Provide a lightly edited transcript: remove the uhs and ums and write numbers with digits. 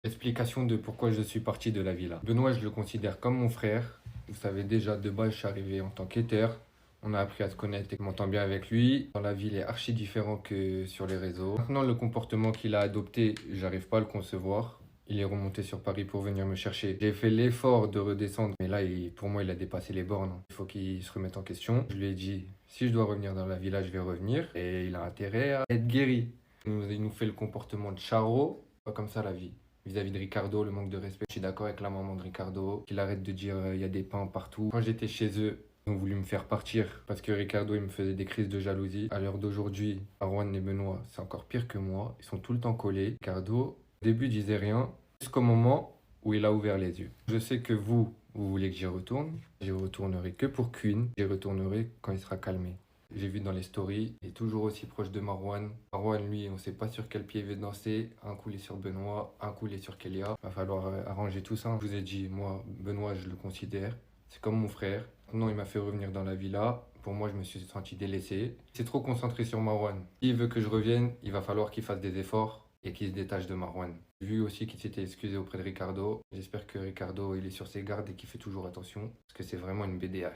Explication de pourquoi je suis parti de la villa. Benoît, je le considère comme mon frère. Vous savez déjà, de base, je suis arrivé en tant qu'héteur. On a appris à se connaître et je m'entends bien avec lui. Dans la ville, il est archi différent que sur les réseaux. Maintenant, le comportement qu'il a adopté, j'arrive pas à le concevoir. Il est remonté sur Paris pour venir me chercher. J'ai fait l'effort de redescendre, mais là, pour moi, il a dépassé les bornes. Il faut qu'il se remette en question. Je lui ai dit, si je dois revenir dans la villa, je vais revenir. Et il a intérêt à être guéri. Il nous fait le comportement de Charo. Pas comme ça la vie vis-à-vis de Ricardo, le manque de respect. Je suis d'accord avec la maman de Ricardo, qu'il arrête de dire il y a des pains partout. Quand j'étais chez eux, ils ont voulu me faire partir parce que Ricardo il me faisait des crises de jalousie. À l'heure d'aujourd'hui, Arwan et Benoît, c'est encore pire que moi. Ils sont tout le temps collés. Ricardo, au début, disait rien, jusqu'au moment où il a ouvert les yeux. Je sais que vous voulez que j'y retourne. J'y retournerai que pour Queen. J'y retournerai quand il sera calmé. J'ai vu dans les stories, il est toujours aussi proche de Marwan. Marwan, lui, on ne sait pas sur quel pied il veut danser. Un coup, il est sur Benoît, un coup, il est sur Kélia. Va falloir arranger tout ça. Je vous ai dit, moi, Benoît, je le considère. C'est comme mon frère. Non, il m'a fait revenir dans la villa. Pour moi, je me suis senti délaissé. C'est trop concentré sur Marwan. S'il veut que je revienne, il va falloir qu'il fasse des efforts et qu'il se détache de Marwan. J'ai vu aussi qu'il s'était excusé auprès de Ricardo. J'espère que Ricardo, il est sur ses gardes et qu'il fait toujours attention. Parce que c'est vraiment une BDH.